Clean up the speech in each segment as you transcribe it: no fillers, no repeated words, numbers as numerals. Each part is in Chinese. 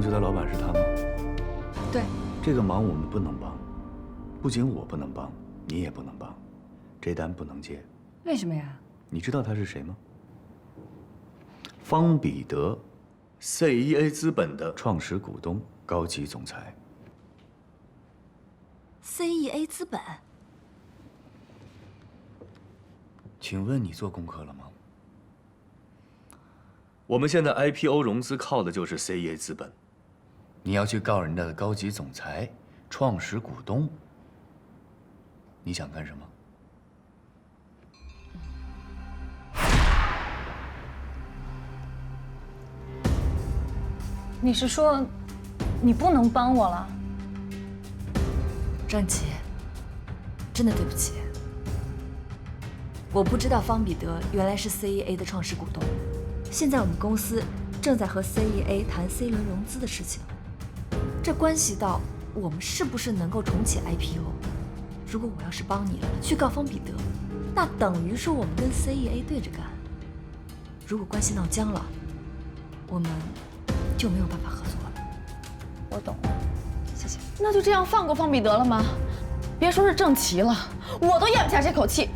司的老板是他吗？对。这个忙我们不能帮，不仅我不能帮，你也不能帮，这单不能接。为什么呀？你知道他是谁吗？方彼得 ，CEA 资本的创始股东、高级总裁。CEA 资本。请问你做功课了吗？我们现在 IPO 融资靠的就是 CEA 资本。你要去告人家的高级总裁、创始股东，你想干什么？你是说，你不能帮我了？张琪，真的对不起，我不知道方彼得原来是 CEA 的创始股东。现在我们公司正在和 CEA 谈 C 轮融资的事情，这关系到我们是不是能够重启 IPO。如果我要是帮你了，去告方彼得，那等于说我们跟 CEA 对着干。如果关系闹僵了，我们就没有办法合作了。我懂了，谢谢。那就这样放过方彼得了吗？别说是郑琦了，我都咽不下这口气。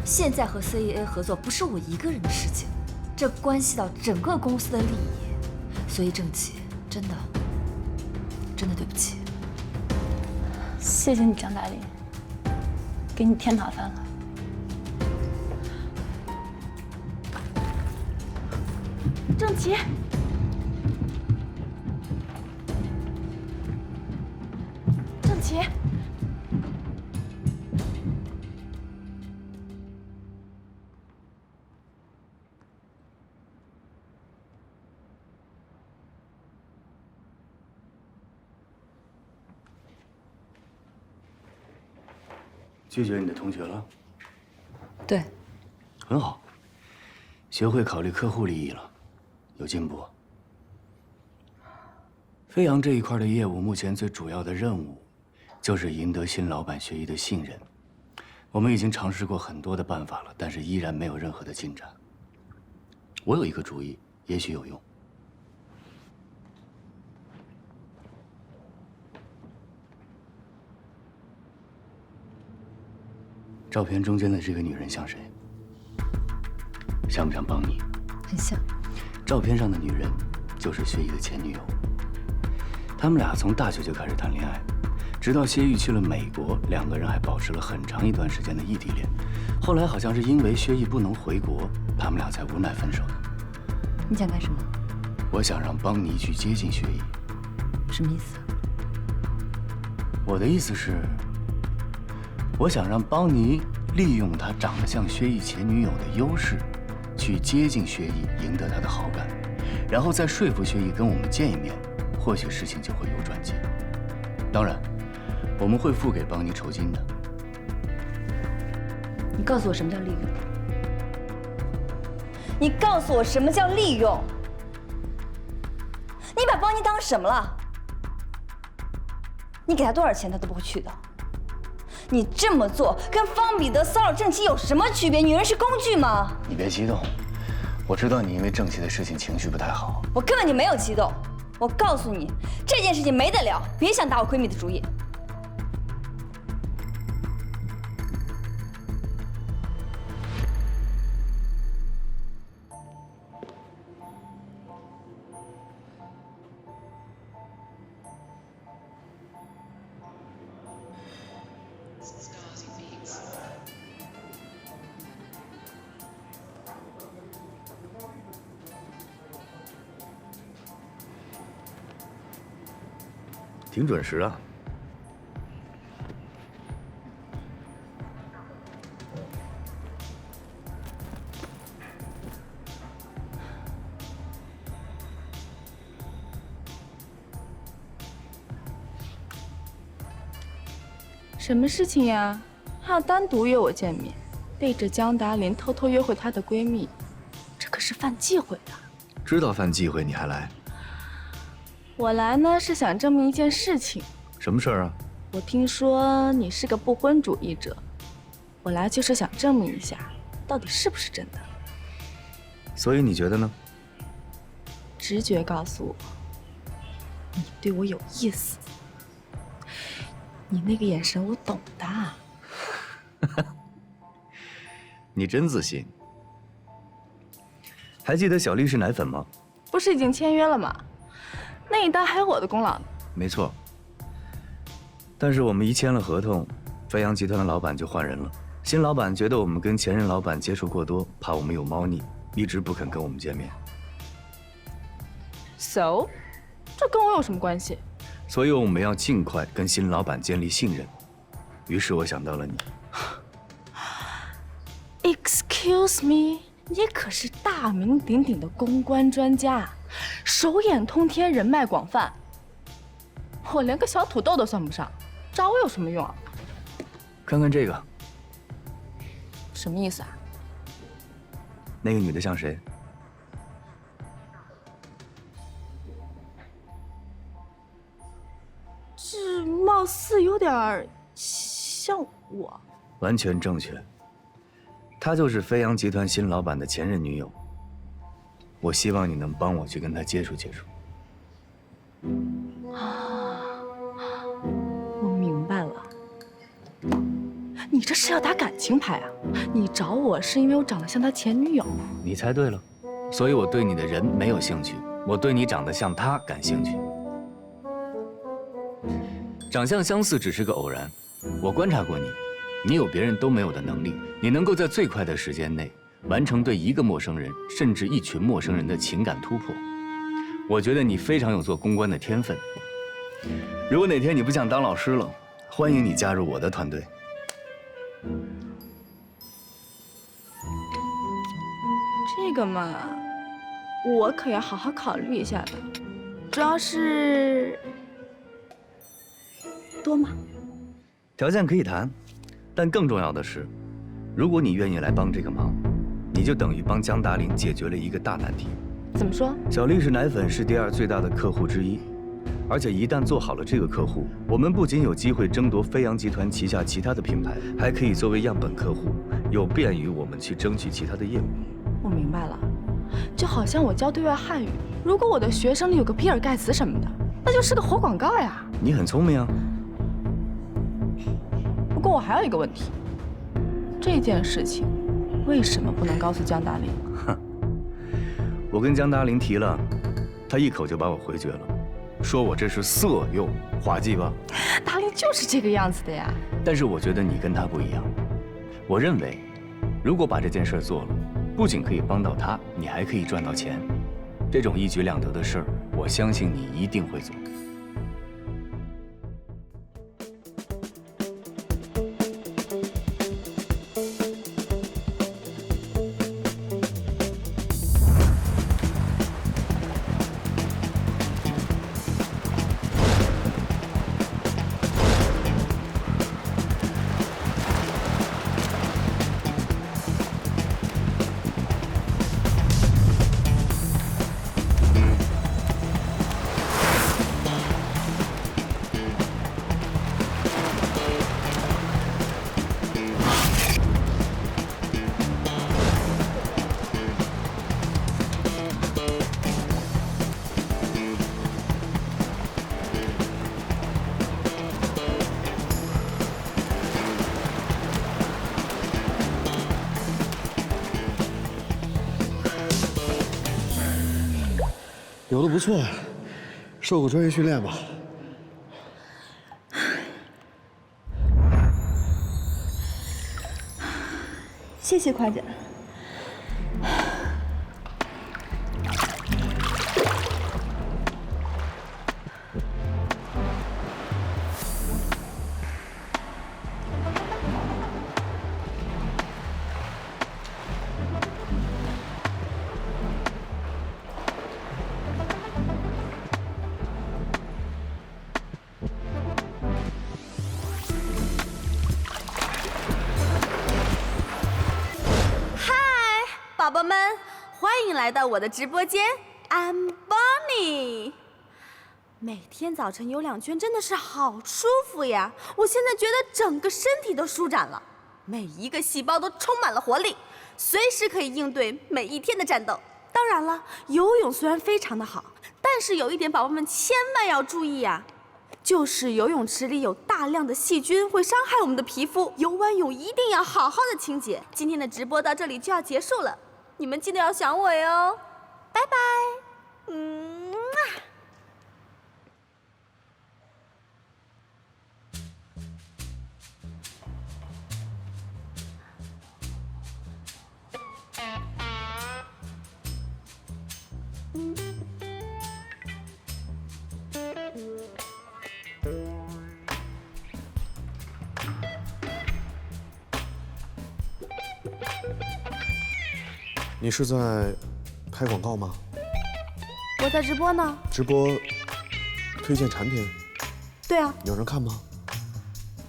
现在和 CEA 合作不是我一个人的事情，这关系到整个公司的利益，所以郑琦，真的对不起。谢谢你，张大林，给你添麻烦了。郑琦，郑琦，拒绝你的同学了？对，很好，学会考虑客户利益了，有进步。飞扬这一块的业务，目前最主要的任务就是赢得新老板薛毅的信任。我们已经尝试过很多的办法了，但是依然没有任何的进展。我有一个主意，也许有用。照片中间的这个女人像谁？像不像邦尼？很像。照片上的女人就是薛毅的前女友。他们俩从大学就开始谈恋爱，直到薛毅去了美国，两个人还保持了很长一段时间的异地恋。后来好像是因为薛毅不能回国，他们俩才无奈分手的。你想干什么？我想让邦尼去接近薛毅。什么意思？我的意思是，我想让邦尼利用他长得像薛毅前女友的优势，去接近薛毅，赢得他的好感，然后再说服薛毅跟我们见一面，或许事情就会有转机。当然，我们会付给邦尼酬金的。你告诉我什么叫利用？你告诉我什么叫利用？你把邦尼当什么了？你给他多少钱，他都不会去的。你这么做跟方彼得骚扰郑琦有什么区别？女人是工具吗？你别激动，我知道你因为郑琦的事情情绪不太好。我根本就没有激动。我告诉你，这件事情没得聊，别想打我闺蜜的主意。挺准时啊。什么事情呀？还要单独约我见面，背着江达林偷偷约会她的闺蜜，这可是犯忌讳的。知道犯忌讳你还来？我来呢是想证明一件事情。什么事儿啊？我听说你是个不婚主义者，我来就是想证明一下，到底是不是真的。所以你觉得呢？直觉告诉我，你对我有意思。你那个眼神我懂的。你真自信。还记得小丽是奶粉吗？不是已经签约了吗？那一单还有我的功劳呢。没错。但是我们一签了合同，飞扬集团的老板就换人了。新老板觉得我们跟前任老板接触过多，怕我们有猫腻，一直不肯跟我们见面。So， 这跟我有什么关系？所以我们要尽快跟新老板建立信任。于是我想到了你。Excuse me， 你可是大名鼎鼎的公关专家，手眼通天，人脉广泛。我连个小土豆都算不上，找我有什么用啊？看看这个，什么意思啊？那个女的像谁？这貌似有点像我。完全正确。她就是飞扬集团新老板的前任女友。我希望你能帮我去跟她接触接触。我明白了，你这是要打感情牌啊？你找我是因为我长得像他前女友？你猜对了，所以我对你的人没有兴趣，我对你长得像她感兴趣。长相相似只是个偶然，我观察过你，你有别人都没有的能力，你能够在最快的时间内完成对一个陌生人甚至一群陌生人的情感突破。我觉得你非常有做公关的天分。如果哪天你不想当老师了，欢迎你加入我的团队。这个嘛，我可要好好考虑一下的。主要是多吗？条件可以谈，但更重要的是，如果你愿意来帮这个忙，你就等于帮江达林解决了一个大难题。怎么说？小丽是奶粉是第2最大的客户之一，而且一旦做好了这个客户，我们不仅有机会争夺飞扬集团旗下其他的品牌，还可以作为样本客户，有便于我们去争取其他的业务。我明白了，就好像我教对外汉语，如果我的学生里有个比尔盖茨什么的，那就是个活广告呀。你很聪明啊。不过我还有一个问题，这件事情为什么不能告诉江达林？我跟江达林提了，他一口就把我回绝了，说我这是色诱，滑稽吧？达林就是这个样子的呀。但是我觉得你跟他不一样，我认为，如果把这件事做了，不仅可以帮到他，你还可以赚到钱。这种一举两得的事儿，我相信你一定会做。游得不错，受过专业训练吧？谢谢夸奖。宝宝们，欢迎来到我的直播间 ，I'm Bonnie。每天早晨游2圈真的是好舒服呀！我现在觉得整个身体都舒展了，每一个细胞都充满了活力，随时可以应对每一天的战斗。当然了，游泳虽然非常的好，但是有一点宝宝们千万要注意呀，就是游泳池里有大量的细菌会伤害我们的皮肤，游完泳一定要好好的清洁。今天的直播到这里就要结束了，你们记得要想我哟，拜拜。你是在拍广告吗？我在直播呢。直播推荐产品，对啊，有人看吗？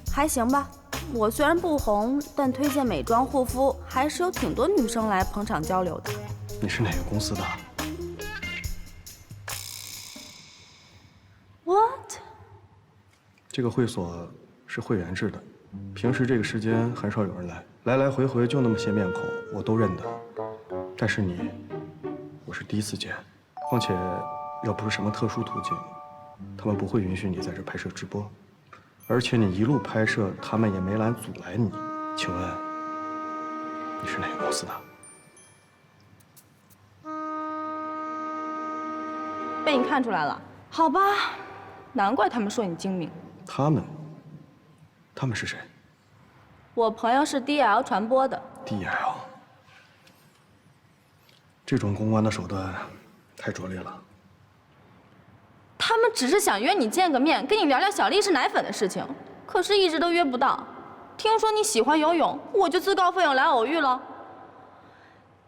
还行吧。我虽然不红，但推荐美妆护肤还是有挺多女生来捧场交流的。你是哪个公司的 What？ 这个会所是会员制的，平时这个时间很少有人来，来来回回就那么些面孔，我都认得。但是你，我是第一次见，况且要不是什么特殊途径，他们不会允许你在这拍摄直播。而且你一路拍摄，他们也没拦阻拦你。请问你是哪个公司的？被你看出来了，好吧，难怪他们说你精明。他们是谁我朋友是 DL 传播的。？DL。这种公关的手段太拙劣了。他们只是想约你见个面，跟你聊聊小丽式奶粉的事情，可是一直都约不到。听说你喜欢游泳，我就自告奋勇来偶遇了。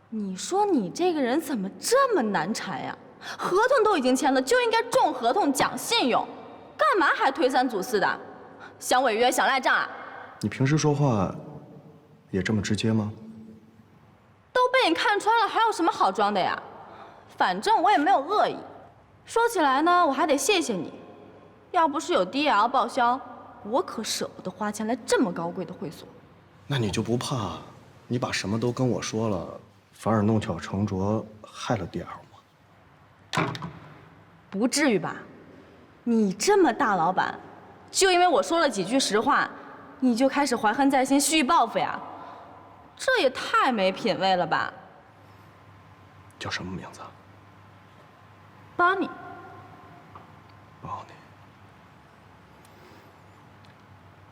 你说你这个人怎么这么难缠呀？合同都已经签了，就应该重合同讲信用，干嘛还推三阻四的？想违约，想赖账啊？你平时说话也这么直接吗？都被你看穿了，还有什么好装的呀？反正我也没有恶意。说起来呢，我还得谢谢你，要不是有 DL 报销，我可舍不得花钱来这么高贵的会所。那你就不怕你把什么都跟我说了，反而弄巧成拙，害了 DL 吗？不至于吧？你这么大老板，就因为我说了几句实话，你就开始怀恨在心，蓄意报复呀？这也太没品位了吧！叫什么名字Bonnie，包你。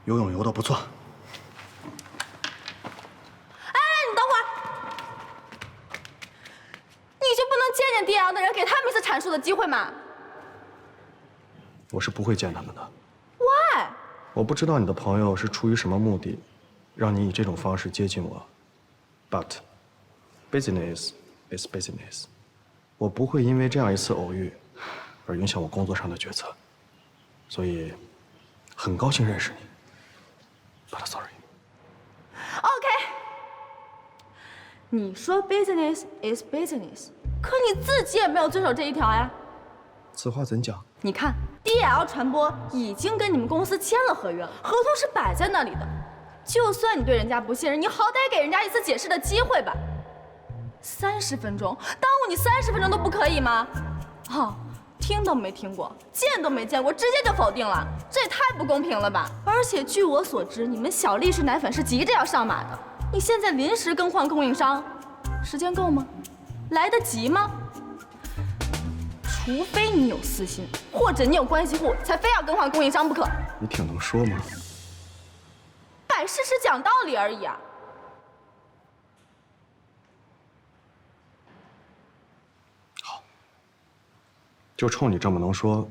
游泳游得不错。哎，你等会儿，你就不能见见 DL 的人，给他们一次阐述的机会吗？我是不会见他们的。 Why？ 我不知道你的朋友是出于什么目的，让你以这种方式接近我。But business is business。我不会因为这样一次偶遇而影响我工作上的决策，所以很高兴认识你。But sorry。OK， 你说 business is business， 可你自己也没有遵守这一条呀。此话怎讲？你看 ，DL 传播已经跟你们公司签了合约了，合同是摆在那里的。就算你对人家不信任，你好歹给人家一次解释的机会吧。30分钟，耽误你30分钟都不可以吗？哦，听都没听过，见都没见过，直接就否定了，这也太不公平了吧！而且据我所知，你们小丽式奶粉是急着要上马的，你现在临时更换供应商，时间够吗？来得及吗？除非你有私心，或者你有关系户，才非要更换供应商不可。你挺能说嘛。摆事实讲道理而已啊。好，就冲你这么能说，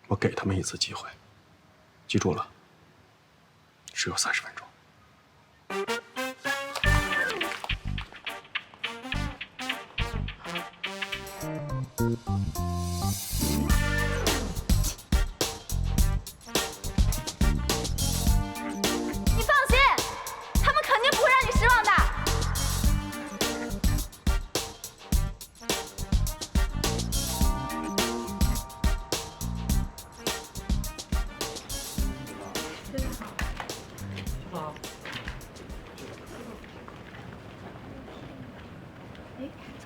我给他们一次机会。记住了，只有30分钟。你放心，他们肯定不会让你失望的。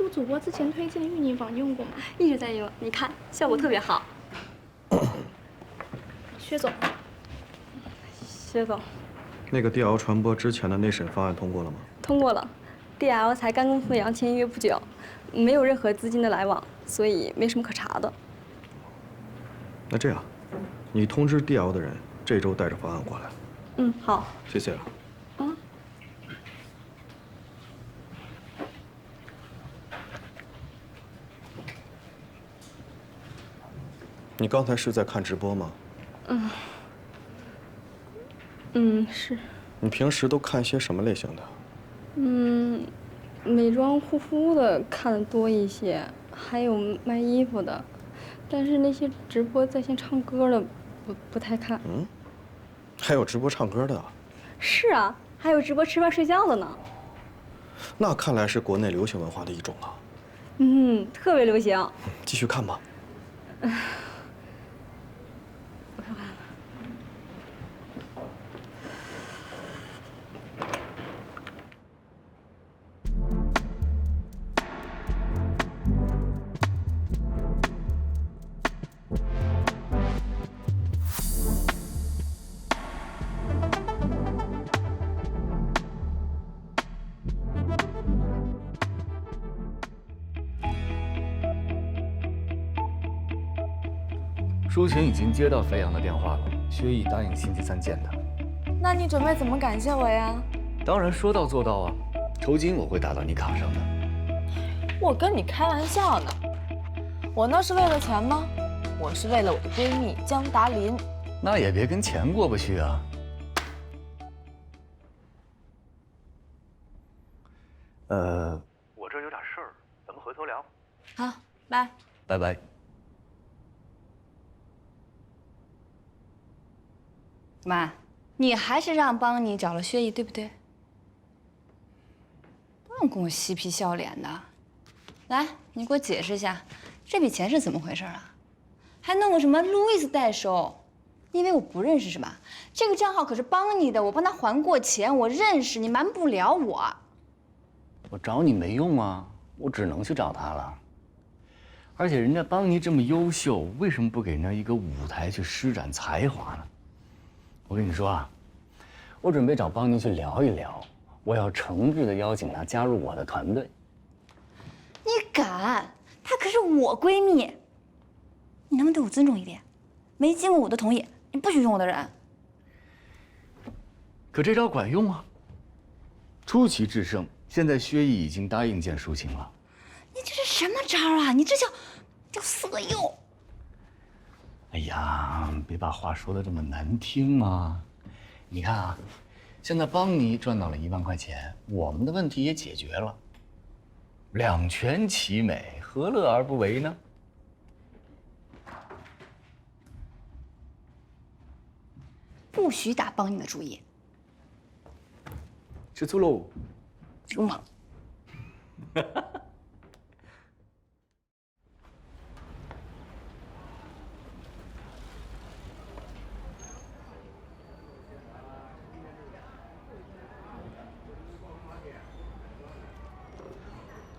是不是主播之前推荐的芋泥网用过吗？一直在用，你看效果特别好。薛总，薛总，那个 DL 传播之前的内审方案通过了吗？通过了。DL 才刚跟富阳签约不久，没有任何资金的来往，所以没什么可查的。那这样，你通知 DL 的人这周带着方案过来。嗯，好。谢谢了。啊。你刚才是在看直播吗？是。你平时都看些什么类型的？美妆护肤的看的多一些，还有卖衣服的，但是那些直播在线唱歌的不太看。还有直播唱歌的？是啊，还有直播吃饭睡觉的呢。那看来是国内流行文化的一种啊。特别流行。继续看吧。舒晴已经接到飞扬的电话了，薛毅答应星期3见他。那你准备怎么感谢我呀？当然说到做到啊，酬金我会打到你卡上的。我跟你开玩笑呢，我那是为了钱吗？我是为了我的闺蜜江达林。那也别跟钱过不去啊。我这有点事儿，咱们回头聊。好，拜。拜拜。妈，你还是让邦尼找了薛毅，对不对？不用跟我嬉皮笑脸的。来，你给我解释一下，这笔钱是怎么回事啊？还弄个什么路易斯代收？你以为我不认识是吧？这个账号可是邦尼的，我帮他还过钱，我认识，你瞒不了我。我找你没用啊，我只能去找他了。而且人家邦尼这么优秀，为什么不给人家一个舞台去施展才华呢？我跟你说啊，我准备找邦尼去聊一聊，我要诚挚地邀请他加入我的团队。你敢？她可是我闺蜜，你能不能对我尊重一点？没经过我的同意，你不许用我的人。可这招管用啊！出奇制胜，现在薛毅已经答应见舒晴了。你这是什么招啊？你这叫色诱！哎呀，别把话说的这么难听嘛！你看啊，现在邦尼赚到了1万块钱，我们的问题也解决了，两全其美，何乐而不为呢？不许打邦尼的主意。吃醋喽！流氓！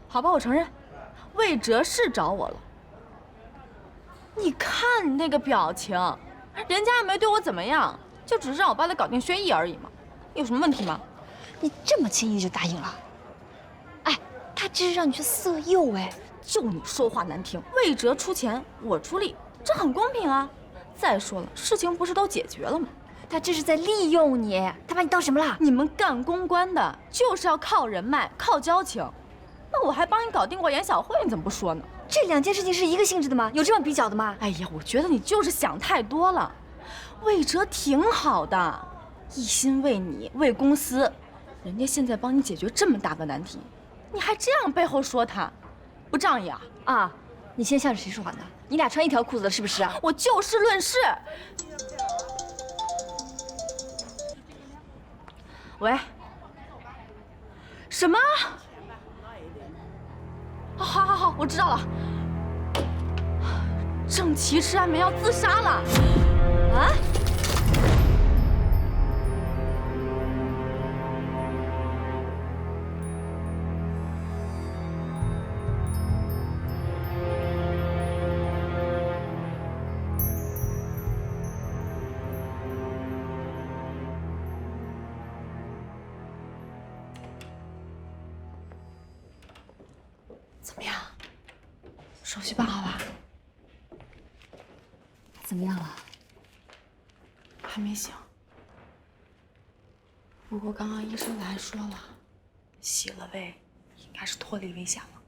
好吧，我承认，魏哲是找我了。你看你那个表情，人家也没对我怎么样，就只是让我帮他搞定薛毅而已嘛，有什么问题吗？你这么轻易就答应了？哎，他这是让你去色诱哎！就你说话难听，魏哲出钱，我出力，这很公平啊。再说了，事情不是都解决了吗？他这是在利用你，他把你当什么了？你们干公关的就是要靠人脉、靠交情。那我还帮你搞定过严小慧，你怎么不说呢？这两件事情是一个性质的吗？有这么比较的吗？哎呀，我觉得你就是想太多了。魏哲挺好的，一心为你、为公司，人家现在帮你解决这么大个难题，你还这样背后说他，不仗义啊？啊，你现在向着谁说话呢？你俩穿一条裤子的是不是啊？我就事论事。喂，什么？好，我知道了。郑琦吃安眠药自杀了。啊？怎么样？手续办好了？怎么样了？还没醒。不过刚刚医生来说了，洗了胃，应该是脱离危险了。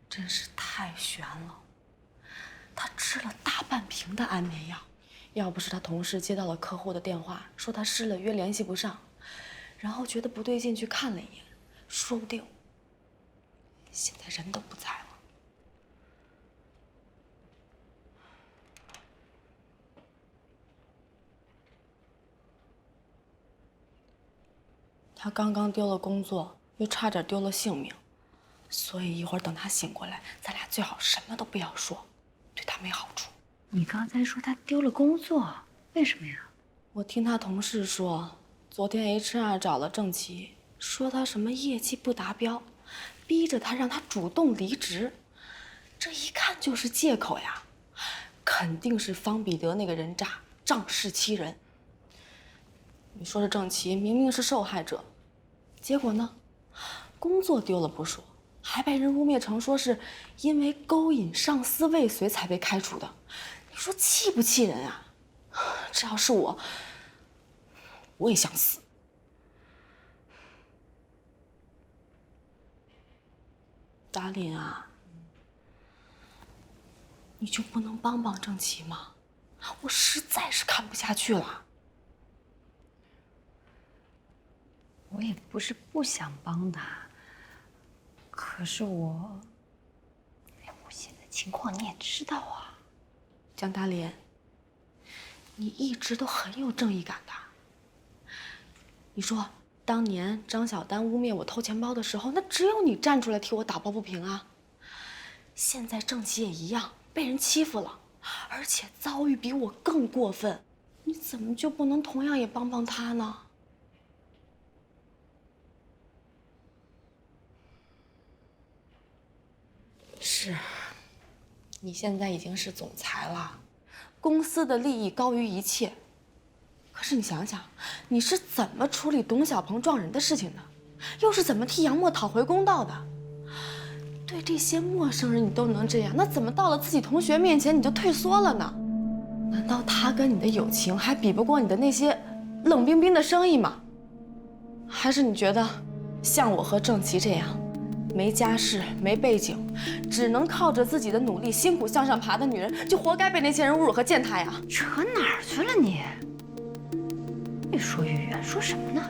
真是太悬了，他吃了大半瓶的安眠药，要不是他同事接到了客户的电话，说他失了约联系不上，然后觉得不对劲去看了一眼，说不定现在人都不在了。他刚刚丢了工作，又差点丢了性命，所以一会儿等他醒过来，咱俩最好什么都不要说，对他没好处。你刚才说他丢了工作，为什么呀？我听他同事说，昨天 HR 找了郑琦，说他什么业绩不达标，逼着他让他主动离职。这一看就是借口呀，肯定是方彼得那个人渣，仗势欺人。你说这郑琦明明是受害者，结果呢，工作丢了不说，还被人污蔑成说是因为勾引上司未遂才被开除的。你说气不气人啊？这要是我也想死。达林啊，你就不能帮帮郑琦吗？我实在是看不下去了。我也不是不想帮他，可是我现在情况你也知道啊。江达林，你一直都很有正义感的。你说，当年张小丹污蔑我偷钱包的时候，那只有你站出来替我打抱不平啊。现在郑琦也一样，被人欺负了，而且遭遇比我更过分，你怎么就不能同样也帮帮他呢？是，你现在已经是总裁了，公司的利益高于一切。可是你想想，你是怎么处理董小鹏撞人的事情的？又是怎么替杨默讨回公道的？对这些陌生人你都能这样，那怎么到了自己同学面前你就退缩了呢？难道他跟你的友情还比不过你的那些冷冰冰的生意吗？还是你觉得像我和郑琦这样，没家世、没背景，只能靠着自己的努力辛苦向上爬的女人，就活该被那些人侮辱和践踏呀？扯哪儿去了你？越说越远，说什么呢？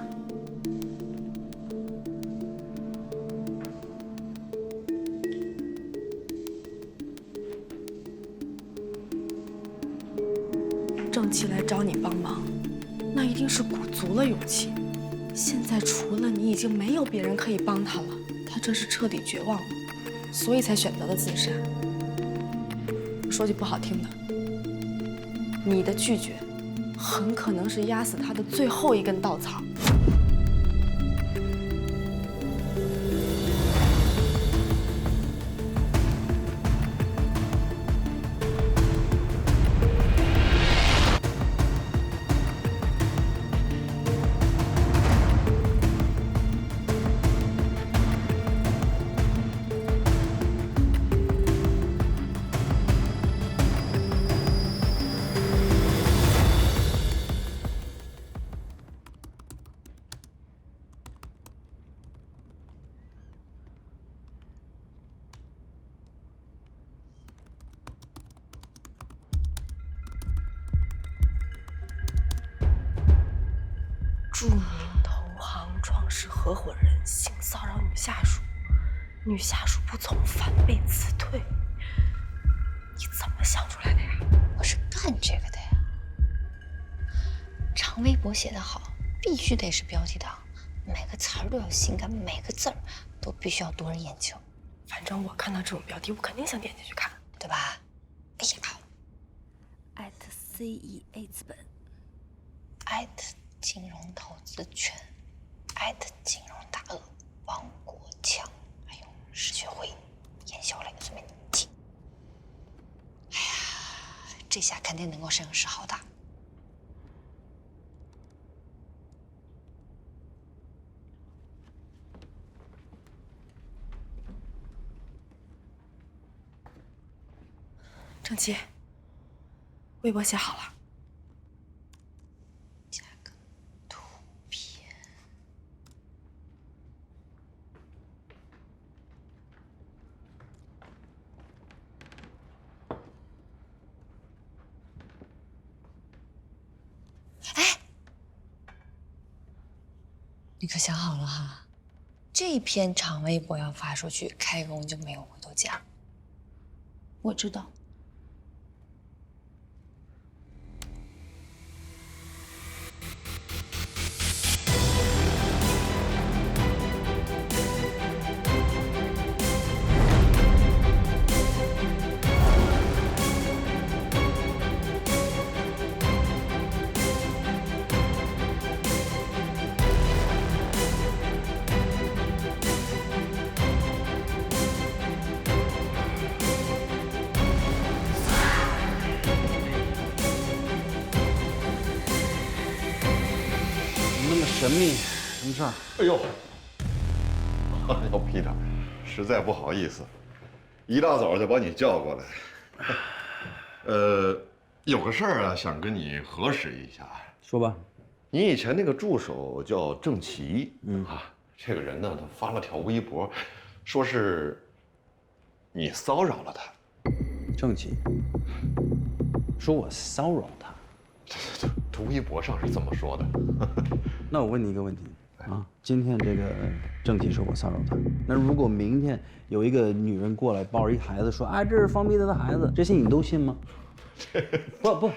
郑琦来找你帮忙，那一定是鼓足了勇气。现在除了你，已经没有别人可以帮他了。他这是彻底绝望了，所以才选择了自杀。说句不好听的，你的拒绝很可能是压死他的最后一根稻草。著名投行创始合伙人性骚扰女下属，女下属不从反被辞退，你怎么想出来的呀？我是干这个的呀。长微博写得好，必须得是标题党，每个词儿都要性感，每个字儿都必须要夺人眼球。反正我看到这种标题，我肯定想点进去看，对吧？哎呀@CEA 资本金融投资圈金融大鳄王国强，还有石学辉、严小磊随便记。哎呀，这下肯定能够声势浩大。郑琪，微博写好了。加个图片。哎，你可想好了哈？这篇长微博要发出去，开工就没有回头价。我知道。那么神秘，什么事儿？哎呦，Peter，实在不好意思，一大早就把你叫过来。有个事儿啊，想跟你核实一下。说吧。你以前那个助手叫郑琪，这个人呢，他发了条微博，说是你骚扰了他。郑琪说我骚扰他，这微博上是这么说的。那我问你一个问题啊，今天这个郑琪说我骚扰他，那如果明天有一个女人过来抱着一孩子说，哎，这是方彼得的孩子，这些你都信吗？不，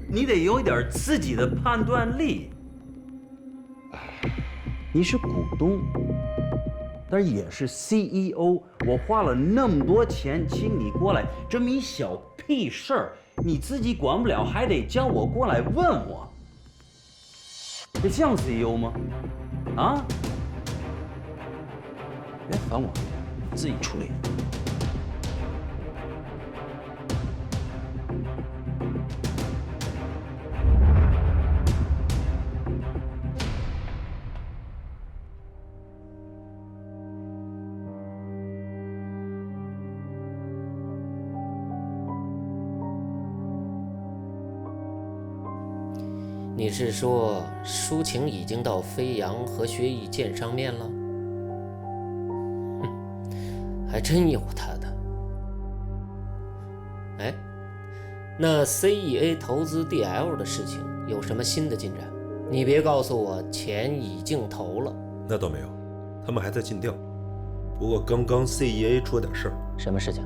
你得有一点自己的判断力。你是股东，但是也是 CEO， 我花了那么多钱请你过来，这么一小屁事儿，你自己管不了，还得叫我过来问我，这像 CEO 吗？啊？别烦我，自己处理。你是说抒情已经到飞扬和薛毅见上面了？哼，还真有他的。哎，那 CEA 投资 DL 的事情有什么新的进展？你别告诉我钱已经投了。那倒没有，他们还在尽调。不过刚刚 CEA 出了点事儿。什么事情？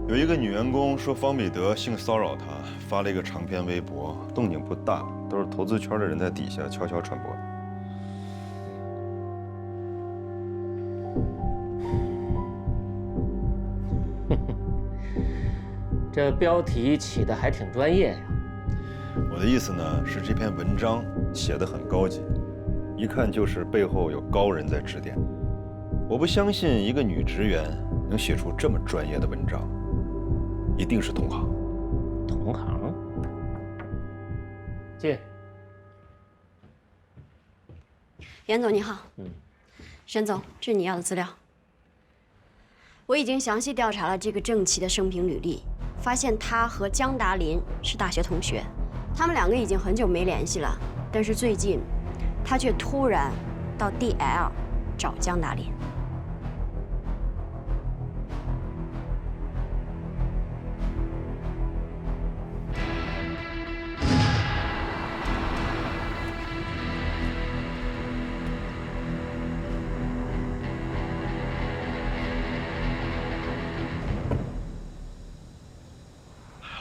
有一个女员工说方彼得性骚扰她，发了一个长篇微博，动静不大，都是投资圈的人在底下悄悄传播的。这标题起得还挺专业呀。我的意思呢是这篇文章写得很高级，一看就是背后有高人在指点。我不相信一个女职员能写出这么专业的文章，一定是同行。同行？进。严总你好。沈总，这是你要的资料。我已经详细调查了这个郑琪的生平履历，发现他和江达林是大学同学，他们两个已经很久没联系了。但是最近，他却突然到 DL 找江达林。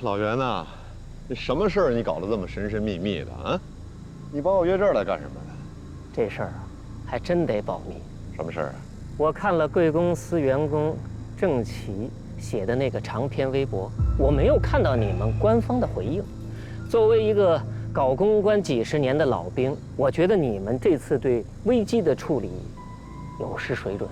老袁呐，这什么事儿你搞得这么神神秘秘的啊？你把我约这儿来干什么呀？这事儿啊，还真得保密。什么事儿啊？我看了贵公司员工郑琪写的那个长篇微博，我没有看到你们官方的回应。作为一个搞公关几十年的老兵，我觉得你们这次对危机的处理有失水准。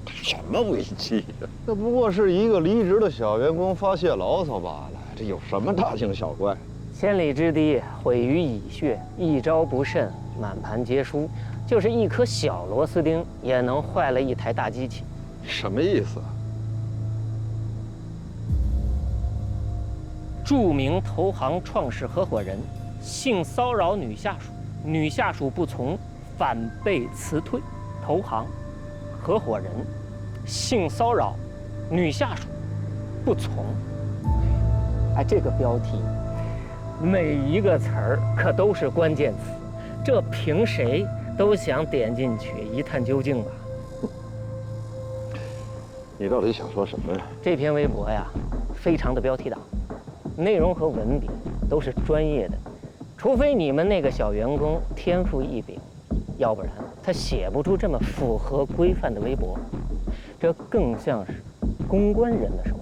什么危机呀？这不过是一个离职的小员工发泄牢骚罢了，这有什么大惊小怪？千里之堤毁于蚁穴，一招不慎，满盘皆输。就是一颗小螺丝钉也能坏了一台大机器。什么意思？著名投行创始合伙人性骚扰女下属，女下属不从，反被辞退。投行合伙人性骚扰女下属不从。哎，这个标题，每一个词儿可都是关键词，这凭谁都想点进去一探究竟吧？你到底想说什么呀？这篇微博呀，非常的标题党，内容和文笔都是专业的，除非你们那个小员工天赋异禀，要不然他写不出这么符合规范的微博。这更像是公关人的生活。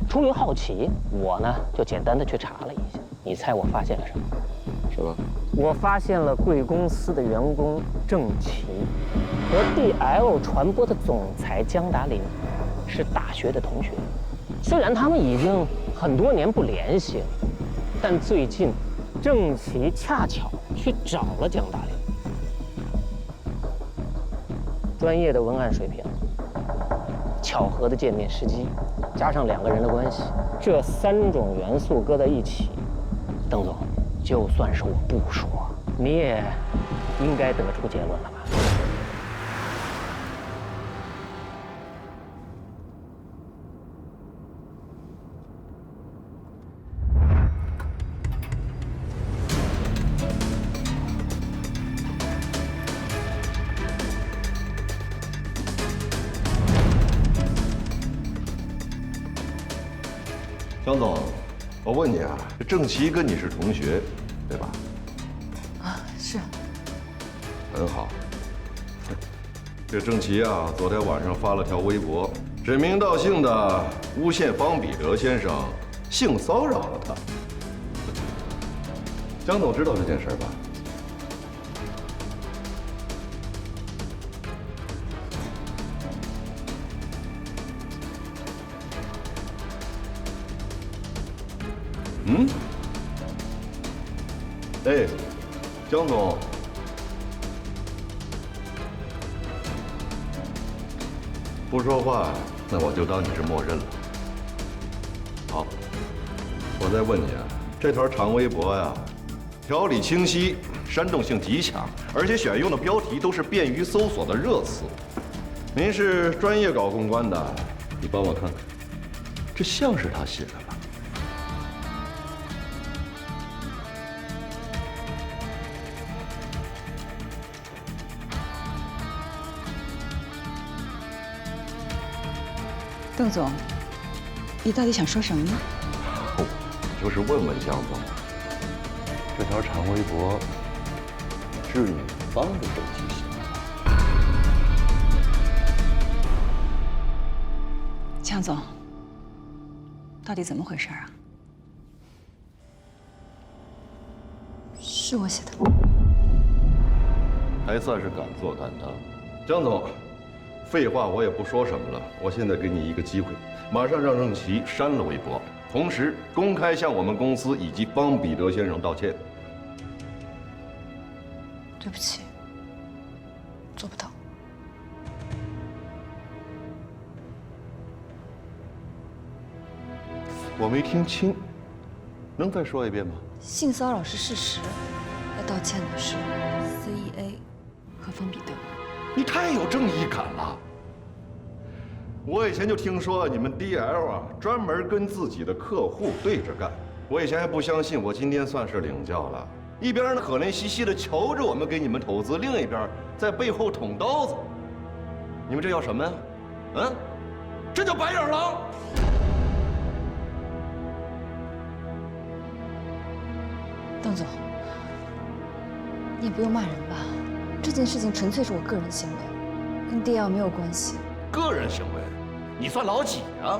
出于好奇，我呢就简单的去查了一下。你猜我发现了什么？什么？我发现了贵公司的员工郑琦和 DL 传播的总裁江达林是大学的同学。虽然他们已经很多年不联系了，但最近郑琦恰巧去找了江达林。专业的文案水平，巧合的见面时机，加上两个人的关系，这3种元素搁在一起，邓总，就算是我不说，你也应该得出结论了吧？江总，我问你啊，这郑琦跟你是同学，对吧？啊，是。很好。这郑琦啊，昨天晚上发了条微博，指名道姓的诬陷方彼得先生性骚扰了他。江总知道这件事吧？嗯？哎，江总，不说话，那我就当你是默认了。好，我再问你啊，这条长微博呀，条理清晰，煽动性极强，而且选用的标题都是便于搜索的热词。您是专业搞公关的，你帮我看看，这像是他写的吗？邓总，你到底想说什么呢？哦，就是问问江总，这条长微博是女方的手机写的。江总，到底怎么回事啊？是我写的。还算是敢做敢当，江总。废话我也不说什么了，我现在给你一个机会，马上让郑琦删了微博，同时公开向我们公司以及方彼得先生道歉。对不起，做不到。我没听清，能再说一遍吗？性骚扰是事实，要道歉的是 CEA 和方彼得。你太有正义感了！我以前就听说你们 DL 啊，专门跟自己的客户对着干。我以前还不相信，我今天算是领教了。一边呢可怜兮兮的求着我们给你们投资，另一边在背后捅刀子。你们这叫什么呀？嗯，这叫白眼狼！邓总，你也不用骂人吧。这件事情纯粹是我个人行为，跟 DL 没有关系。个人行为？你算老几呀？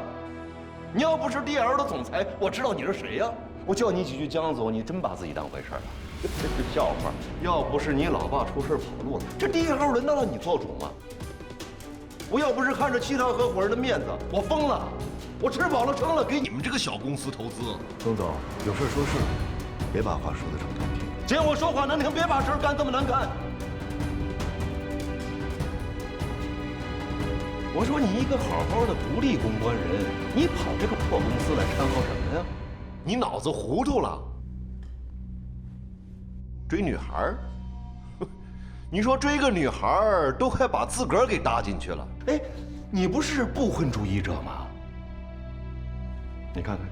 你要不是 DL 的总裁，我知道你是谁呀？我叫你几句江总，你真把自己当回事了？这是笑话。要不是你老爸出事跑路了，这 DL 轮到了你做主吗？我要不是看着其他合伙人的面子，我疯了，我吃饱了撑了给你们这个小公司投资。曾总，有事说事，别把话说得这么难听。见我说话难听，别把事干这么难看。我说你一个好好的独立公关人，你跑这个破公司来掺和什么呀？你脑子糊涂了？追女孩儿？你说追个女孩儿都快把自个儿给搭进去了。哎，你不是不婚主义者吗？你看看，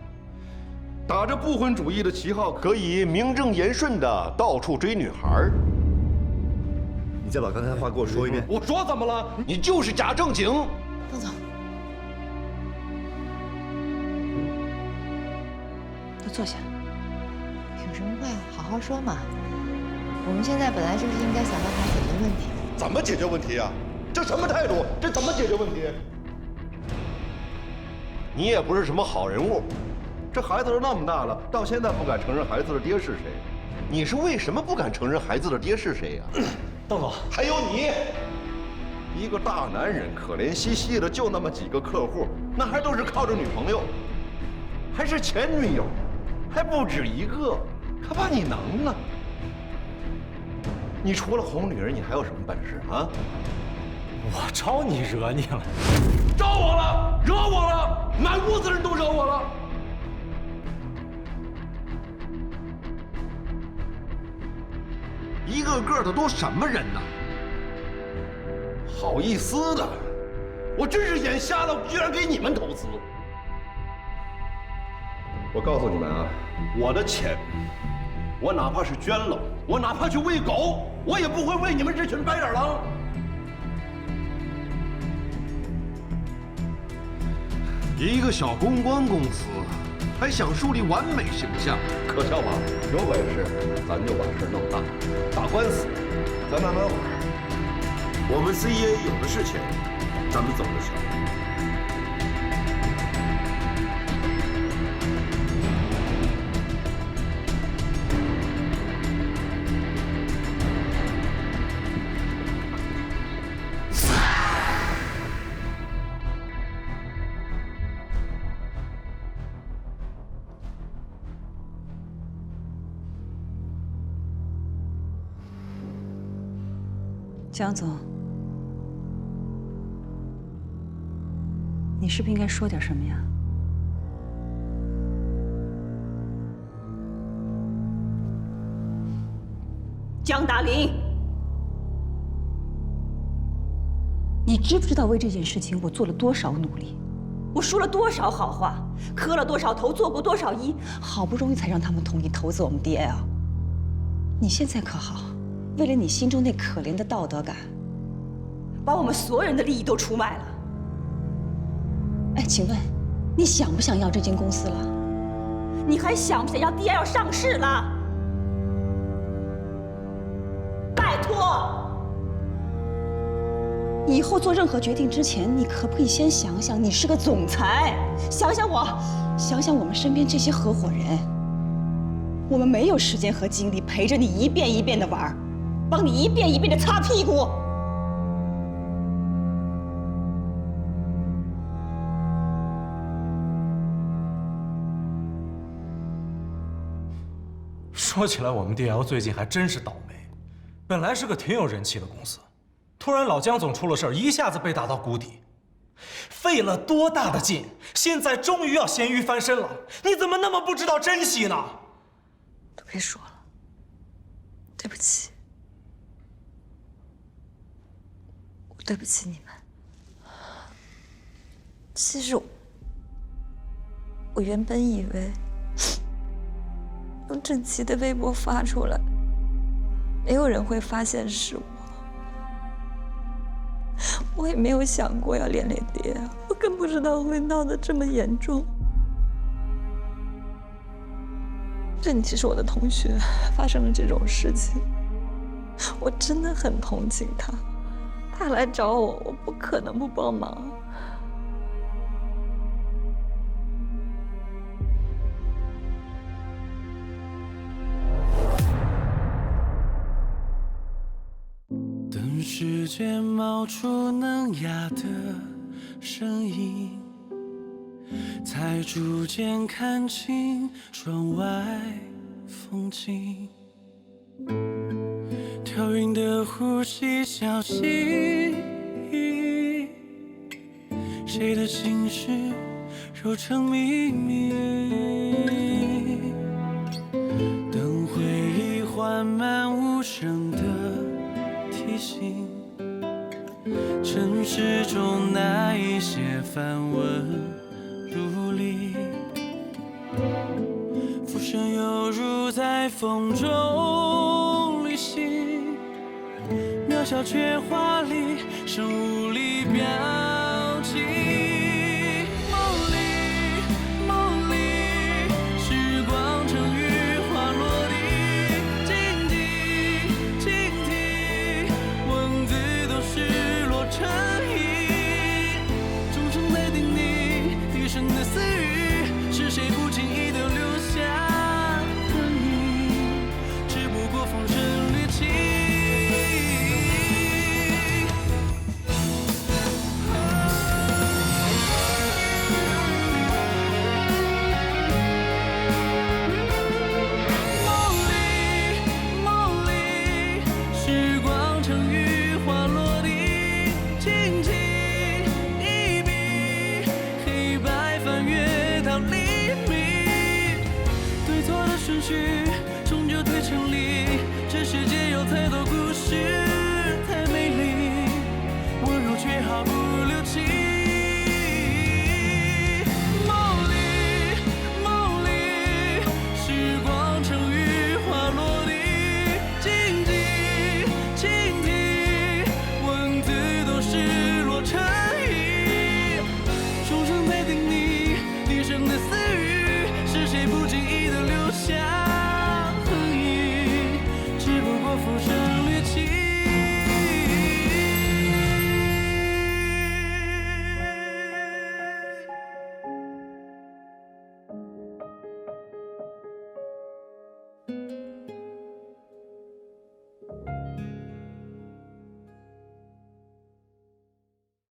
打着不婚主义的旗号，可以名正言顺的到处追女孩儿。你再把刚才的话给我说一遍。我说怎么了？你就是假正经。邓总，都坐下。有什么话好好说嘛。我们现在本来就是应该想办法解决问题。怎么解决问题呀？这什么态度？这怎么解决问题？你也不是什么好人物，这孩子都那么大了，到现在不敢承认孩子的爹是谁。你是为什么不敢承认孩子的爹是谁呀？邓总，还有你，一个大男人，可怜兮兮的，就那么几个客户，那还都是靠着女朋友，还是前女友，还不止一个，可把你能了。你除了哄女人，你还有什么本事啊？我招你惹你了？招我了，惹我了，满屋子人都惹我了。一个个的都什么人呢？好意思的，我真是眼瞎了，居然给你们投资。我告诉你们啊，我的钱，我哪怕是捐了，我哪怕去喂狗，我也不会喂你们这群白眼狼。一个小公关公司，还想树立完美形象，可笑吧？有本事咱就把事弄大，打官司，咱慢慢玩。我们 CEA 有的是钱，咱们走着瞧。江总，你是不是应该说点什么呀？江达林，你知不知道为这件事情我做了多少努力？我说了多少好话，磕了多少头，做过多少揖，好不容易才让他们同意投资我们 DL。你现在可好？为了你心中那可怜的道德感，把我们所有人的利益都出卖了。哎，请问，你想不想要这间公司了？你还想不想让 DL 上市了？拜托！以后做任何决定之前，你可不可以先想想，你是个总裁，想想我，想想我们身边这些合伙人。我们没有时间和精力陪着你一遍一遍的玩，帮你一遍一遍的擦屁股。说起来，我们 DL 最近还真是倒霉，本来是个挺有人气的公司，突然老江总出了事儿，一下子被打到谷底。费了多大的劲，现在终于要咸鱼翻身了，你怎么那么不知道珍惜呢？都别说了，对不起，我对不起你们。其实我原本以为用郑琦的微博发出来，没有人会发现是我。我也没有想过要连累爹，我更不知道会闹得这么严重。郑琦是我的同学，发生了这种事情，我真的很同情他。他来找我，我不可能不帮忙。等时间冒出嫩芽的身影，才逐渐看清窗外风景。调匀的呼吸，小心翼翼，谁的心事揉成秘密。等回忆缓慢无声的提醒，城市中那一些繁文缛理，浮生犹如在风中旅行，渺小却华丽，生无力表情。梦里，梦里，时光成雨花落地，静听，静听，文字都失落成影，钟声在叮咛，低声的私语，是谁不经意的留下痕影？只不过风声掠起。终究退成离，这世界有太多故事